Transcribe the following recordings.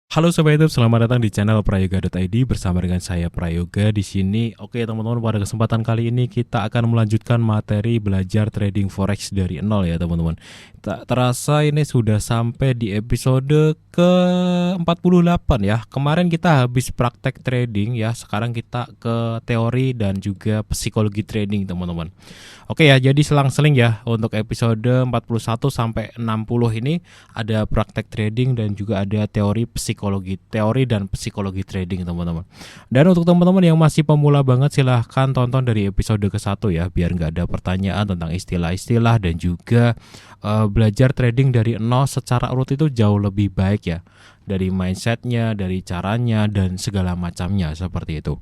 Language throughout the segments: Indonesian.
Halo Sobat YouTube, selamat datang di channel Prayoga.id bersama dengan saya Prayoga di sini. Oke teman-teman, pada kesempatan kali ini kita akan melanjutkan materi belajar trading forex dari nol ya teman-teman. Tak terasa ini sudah sampai di episode ke-48 ya. Kemarin kita habis praktek trading ya, sekarang kita ke teori dan juga psikologi trading teman-teman. Oke ya, jadi selang-seling ya untuk episode 41 sampai 60 ini ada praktek trading dan juga ada teori dan psikologi trading teman-teman. Dan untuk teman-teman yang masih pemula banget, silahkan tonton dari episode ke-1 ya, biar nggak ada pertanyaan tentang istilah-istilah dan juga belajar trading dari nol secara urut itu jauh lebih baik ya, dari mindsetnya, dari caranya dan segala macamnya seperti itu.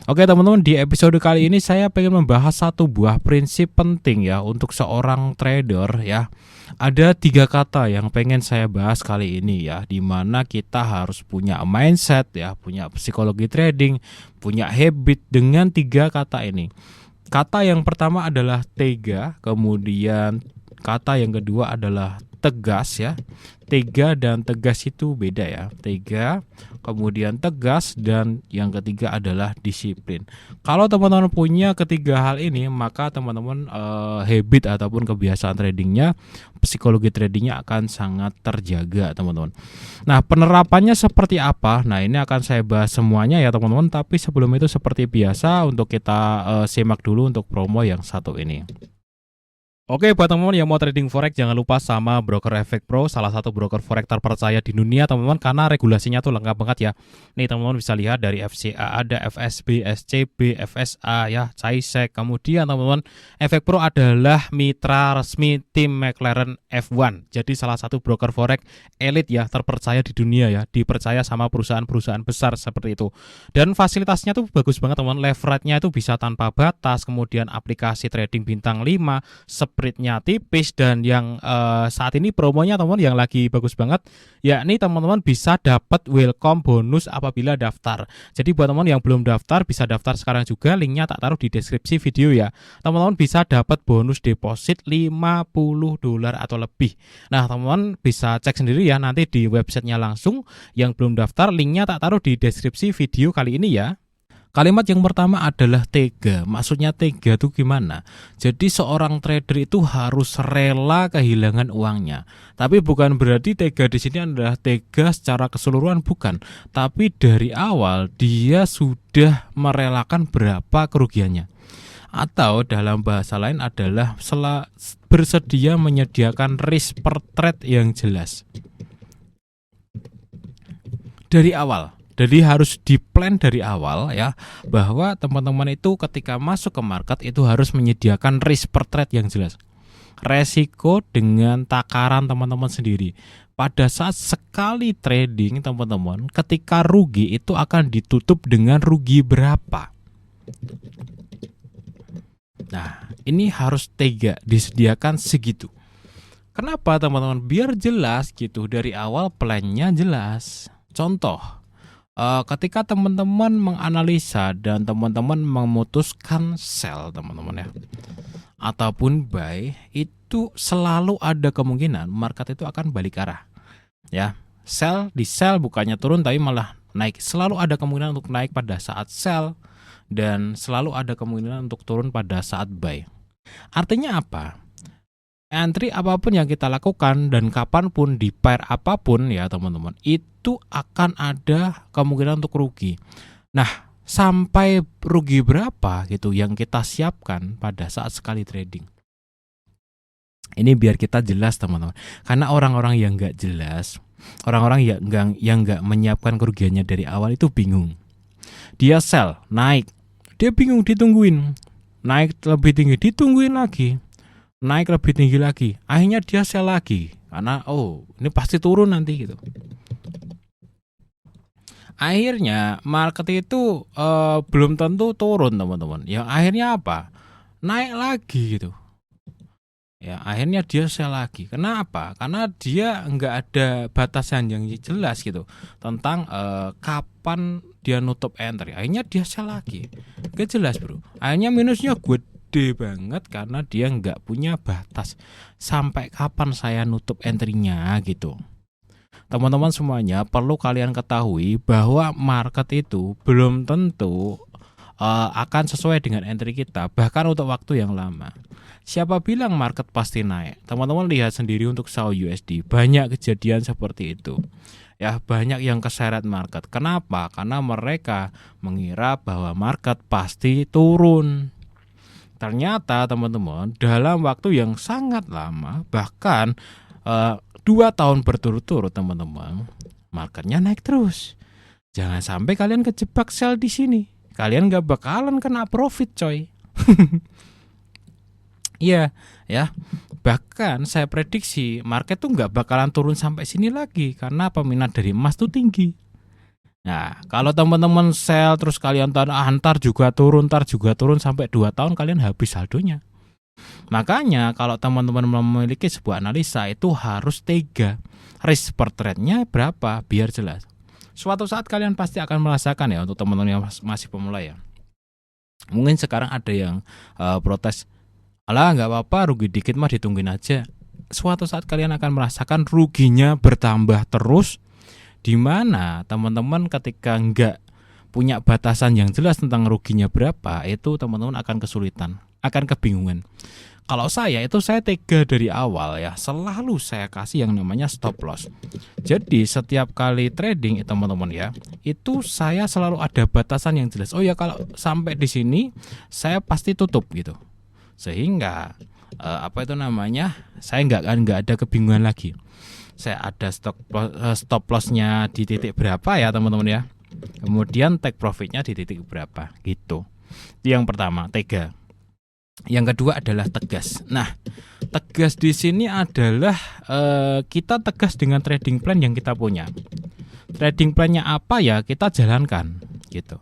Oke teman-teman, di episode kali ini saya pengen membahas satu buah prinsip penting ya untuk seorang trader ya. Ada 3 kata yang pengen saya bahas kali ini ya, dimana kita harus punya mindset ya, punya psikologi trading, punya habit dengan 3 kata ini. Kata yang pertama adalah tega, kemudian kata yang kedua adalah tegas ya. Tega dan tegas itu beda ya. Tega, kemudian tegas, dan yang ketiga adalah disiplin. Kalau teman-teman punya ketiga hal ini, maka teman-teman habit ataupun kebiasaan tradingnya, psikologi tradingnya akan sangat terjaga teman-teman. Nah, penerapannya seperti apa? Nah, ini akan saya bahas semuanya ya teman-teman. Tapi sebelum itu seperti biasa, untuk kita simak dulu untuk promo yang satu ini. Oke, buat teman-teman yang mau trading forex, jangan lupa sama broker Efek Pro, salah satu broker forex terpercaya di dunia teman-teman, karena regulasinya tuh lengkap banget ya. Nih teman-teman bisa lihat dari FCA ada, FSB, SCB, FSA ya, CAISEC. Kemudian teman-teman, Efek Pro adalah mitra resmi tim McLaren F1. Jadi salah satu broker forex elit ya, terpercaya di dunia ya, dipercaya sama perusahaan-perusahaan besar seperti itu. Dan fasilitasnya tuh bagus banget teman-teman, leverage-nya itu bisa tanpa batas, kemudian aplikasi trading bintang 5, spreadnya tipis, dan yang saat ini promonya teman-teman yang lagi bagus banget, yakni teman-teman bisa dapat welcome bonus apabila daftar. Jadi buat teman-teman yang belum daftar, bisa daftar sekarang juga, linknya tak taruh di deskripsi video ya. Teman-teman bisa dapat bonus deposit $50 atau lebih. Nah teman-teman bisa cek sendiri ya nanti di websitenya langsung. Yang belum daftar, linknya tak taruh di deskripsi video kali ini ya. Kalimat yang pertama adalah tega. Maksudnya tega itu gimana? Jadi seorang trader itu harus rela kehilangan uangnya. Tapi bukan berarti tega di sini adalah tega secara keseluruhan, bukan. Tapi dari awal dia sudah merelakan berapa kerugiannya. Atau dalam bahasa lain adalah bersedia menyediakan risk per trade yang jelas dari awal. Jadi harus diplan dari awal ya, bahwa teman-teman itu ketika masuk ke market itu harus menyediakan risk per trade yang jelas. Resiko dengan takaran teman-teman sendiri. Pada saat sekali trading teman-teman, ketika rugi itu akan ditutup dengan rugi berapa. Nah, ini harus tega, disediakan segitu. Kenapa teman-teman? Biar jelas gitu, dari awal plannya jelas. Contoh, ketika teman-teman menganalisa dan teman-teman memutuskan sell teman-teman ya, ataupun buy, itu selalu ada kemungkinan market itu akan balik arah ya. Di sell bukannya turun tapi malah naik. Selalu ada kemungkinan untuk naik pada saat sell, dan selalu ada kemungkinan untuk turun pada saat buy. Artinya apa? Entry apapun yang kita lakukan dan kapanpun di pair apapun ya teman-teman, itu akan ada kemungkinan untuk rugi. Nah, sampai rugi berapa gitu yang kita siapkan pada saat sekali trading. Ini biar kita jelas teman-teman. Karena orang-orang yang nggak jelas, orang-orang yang nggak menyiapkan kerugiannya dari awal itu bingung. Dia sell, naik, dia bingung, ditungguin. Naik lebih tinggi, ditungguin lagi. Naik lebih tinggi lagi, akhirnya dia sell lagi karena ini pasti turun nanti gitu. Akhirnya market itu belum tentu turun teman-teman. Yang akhirnya apa? Naik lagi gitu. Ya akhirnya dia sell lagi. Kenapa? Karena dia nggak ada batasan yang jelas gitu tentang kapan dia nutup entry. Akhirnya dia sell lagi. Gak jelas bro. Akhirnya minusnya gede banget karena dia nggak punya batas sampai kapan saya nutup entry-nya gitu. teman-teman semuanya perlu kalian ketahui bahwa market itu belum tentu akan sesuai dengan entry kita, bahkan untuk waktu yang lama. Siapa bilang market pasti naik? Teman-teman lihat sendiri untuk SAO USD, banyak kejadian seperti itu. Ya, banyak yang keseret market. Kenapa? Karena mereka mengira bahwa market pasti turun. Ternyata teman-teman, dalam waktu yang sangat lama, bahkan 2 tahun berturut-turut teman-teman, marketnya naik terus. Jangan sampai kalian kejebak sell di sini. Kalian gak bakalan kena profit, coy. Iya, ya. Bahkan saya prediksi market tuh gak bakalan turun sampai sini lagi karena peminat dari emas tuh tinggi. Nah, kalau teman-teman sell terus kalian ntar juga turun sampai 2 tahun kalian habis saldonya. Makanya kalau teman-teman memiliki sebuah analisa itu harus tega. Risk per trade-nya berapa biar jelas. Suatu saat kalian pasti akan merasakan ya, untuk teman-teman yang masih pemula ya. Mungkin sekarang ada yang protes, alah nggak apa-apa, rugi dikit mah ditungguin aja. Suatu saat kalian akan merasakan ruginya bertambah terus, di mana teman-teman ketika nggak punya batasan yang jelas tentang ruginya berapa, itu teman-teman akan kesulitan, akan kebingungan. Kalau saya tega dari awal ya, selalu saya kasih yang namanya stop loss. Jadi setiap kali trading teman-teman ya, itu saya selalu ada batasan yang jelas. Oh ya, kalau sampai di sini saya pasti tutup gitu. Sehingga saya nggak ada kebingungan lagi. Saya ada stop lossnya di titik berapa ya teman-teman ya. Kemudian take profitnya di titik berapa gitu. Itu yang pertama, tega. Yang kedua adalah tegas. Nah, tegas di sini adalah kita tegas dengan trading plan yang kita punya. Trading plannya apa ya kita jalankan gitu.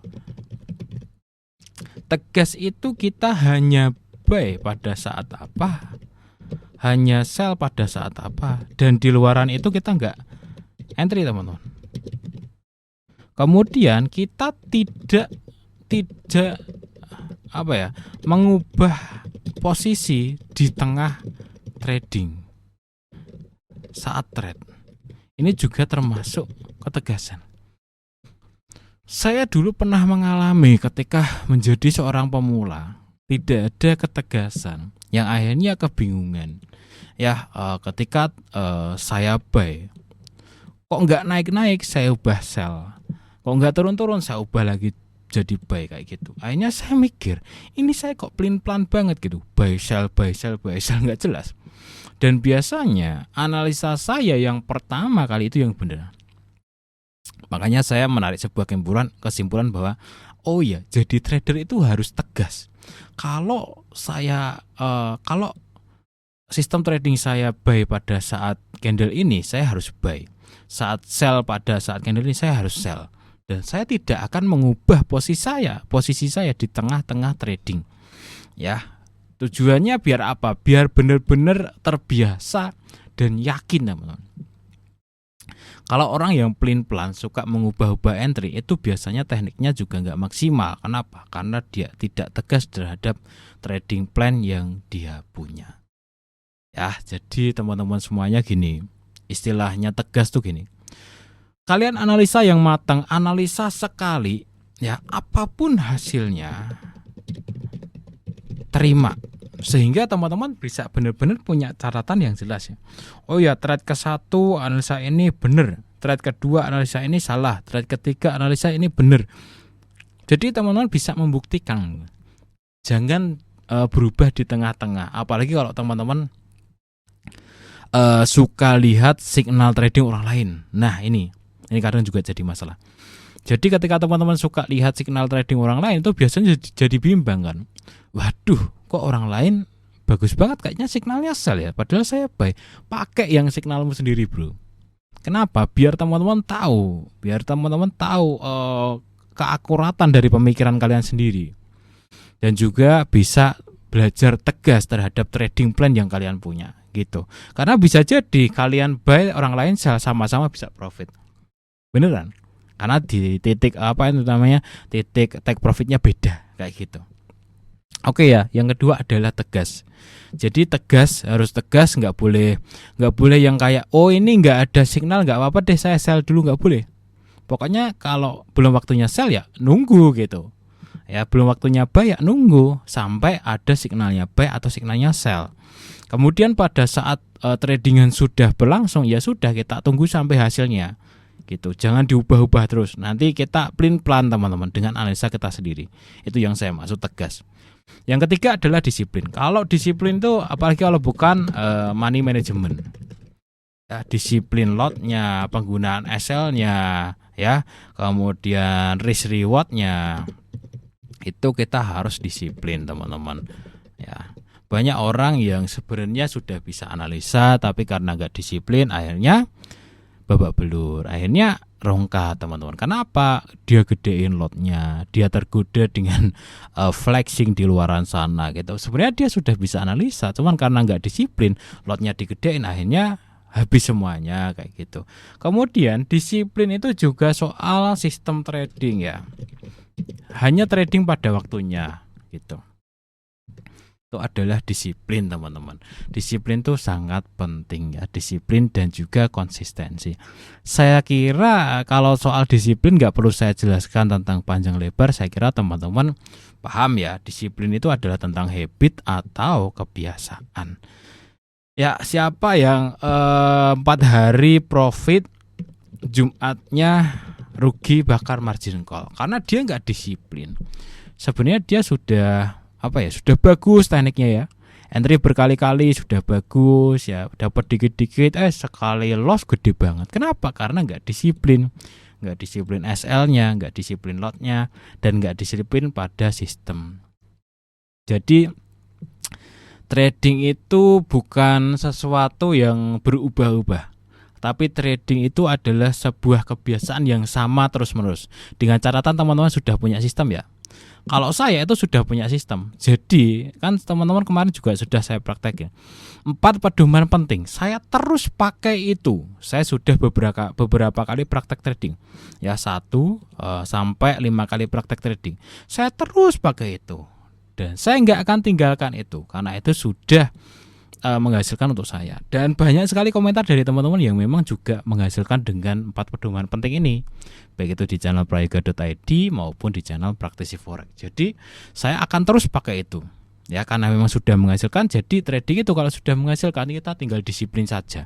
Tegas itu kita hanya buy pada saat apa, hanya sell pada saat apa, dan di luaran itu kita nggak entry teman-teman. Kemudian kita tidak mengubah posisi di tengah trading saat trade. Ini juga termasuk ketegasan. Saya dulu pernah mengalami ketika menjadi seorang pemula, tidak ada ketegasan, yang akhirnya kebingungan. Ya, ketika saya buy, kok nggak naik-naik, saya ubah sell. Kok nggak turun-turun, saya ubah lagi jadi buy kayak gitu. Akhirnya saya mikir, ini saya kok pelin-pelan banget gitu, buy sell nggak jelas. Dan biasanya analisa saya yang pertama kali itu yang benar. Makanya saya menarik sebuah kesimpulan bahwa oh ya, jadi trader itu harus tegas. Kalau sistem trading saya buy pada saat candle ini, saya harus buy. Saat sell pada saat candle ini, saya harus sell. Dan saya tidak akan mengubah posisi saya di tengah-tengah trading. Ya, tujuannya biar apa? Biar benar-benar terbiasa dan yakin, teman-teman. Kalau orang yang pelin-pelan suka mengubah-ubah entry, itu biasanya tekniknya juga nggak maksimal. Kenapa? Karena dia tidak tegas terhadap trading plan yang dia punya. Ya, jadi teman-teman semuanya gini, istilahnya tegas tuh gini. Kalian analisa yang matang, analisa sekali, ya apapun hasilnya, terima. Sehingga teman-teman bisa benar-benar punya catatan yang jelas ya. Oh ya, trade ke-1 analisa ini benar, trade kedua analisa ini salah, trade ketiga analisa ini benar. Jadi teman-teman bisa membuktikan. Jangan berubah di tengah-tengah. Apalagi kalau teman-teman suka lihat signal trading orang lain. Nah, ini kadang juga jadi masalah. Jadi ketika teman-teman suka lihat signal trading orang lain, itu biasanya jadi bimbang kan. Waduh, kok orang lain bagus banget kayaknya signalnya sell ya, padahal saya buy. Pakai yang signalmu sendiri, bro. Kenapa? Biar teman-teman tahu keakuratan dari pemikiran kalian sendiri. Dan juga bisa belajar tegas terhadap trading plan yang kalian punya gitu. Karena bisa jadi kalian buy, orang lain sell, sama-sama bisa profit. Beneran? Karena di titik titik take profitnya beda kayak gitu. Oke ya, yang kedua adalah tegas. Jadi tegas, harus tegas, nggak boleh yang kayak oh ini nggak ada signal nggak apa-apa deh saya sell dulu, nggak boleh. Pokoknya kalau belum waktunya sell ya nunggu gitu. Ya belum waktunya buy ya nunggu sampai ada signalnya buy atau signalnya sell. Kemudian pada saat tradingan sudah berlangsung ya sudah kita tunggu sampai hasilnya gitu. Jangan diubah-ubah terus. Nanti kita plan teman-teman dengan analisa kita sendiri. Itu yang saya maksud tegas. Yang ketiga adalah disiplin. Kalau disiplin itu apalagi kalau bukan money management. Ya, disiplin lotnya, penggunaan SL-nya, ya, kemudian risk reward-nya. Itu kita harus disiplin teman-teman. Ya, banyak orang yang sebenarnya sudah bisa analisa tapi karena nggak disiplin akhirnya babak belur, akhirnya rongkah teman-teman. Kenapa? Dia gedein lotnya, dia tergoda dengan flexing di luaran sana gitu. Sebenarnya dia sudah bisa analisa, cuman karena nggak disiplin, lotnya digedein, akhirnya habis semuanya kayak gitu. Kemudian disiplin itu juga soal sistem trading ya. Hanya trading pada waktunya gitu. Itu adalah disiplin teman-teman. Disiplin itu sangat penting ya, disiplin dan juga konsistensi. Saya kira kalau soal disiplin nggak perlu saya jelaskan tentang panjang lebar. Saya kira teman-teman paham ya, disiplin itu adalah tentang habit atau kebiasaan. Ya siapa yang 4 hari profit, Jumatnya rugi bakar margin call karena dia nggak disiplin. Sebenarnya dia sudah sudah bagus tekniknya ya, entry berkali-kali sudah bagus ya, dapat dikit-dikit sekali loss gede banget. Kenapa? Karena nggak disiplin SL-nya, nggak disiplin lotnya, dan nggak disiplin pada sistem. Jadi trading itu bukan sesuatu yang berubah-ubah, tapi trading itu adalah sebuah kebiasaan yang sama terus-menerus. Dengan catatan teman-teman sudah punya sistem ya. Kalau saya itu sudah punya sistem. Jadi kan teman-teman kemarin juga sudah saya praktekin 4 pedoman penting. Saya terus pakai itu. Saya sudah beberapa kali praktek trading. Ya 1 sampai 5 kali praktek trading. Saya terus pakai itu. Dan saya nggak akan tinggalkan itu karena itu sudah menghasilkan untuk saya. Dan banyak sekali komentar dari teman-teman yang memang juga menghasilkan dengan 4 pedoman penting ini, baik itu di channel prayoga.id maupun di channel praktisi forex. Jadi saya akan terus pakai itu ya, karena memang sudah menghasilkan. Jadi trading itu kalau sudah menghasilkan kita tinggal disiplin saja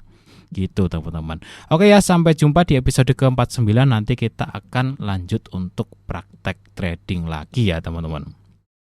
gitu teman-teman. Oke ya, sampai jumpa di episode ke-49. Nanti kita akan lanjut untuk praktek trading lagi ya teman-teman.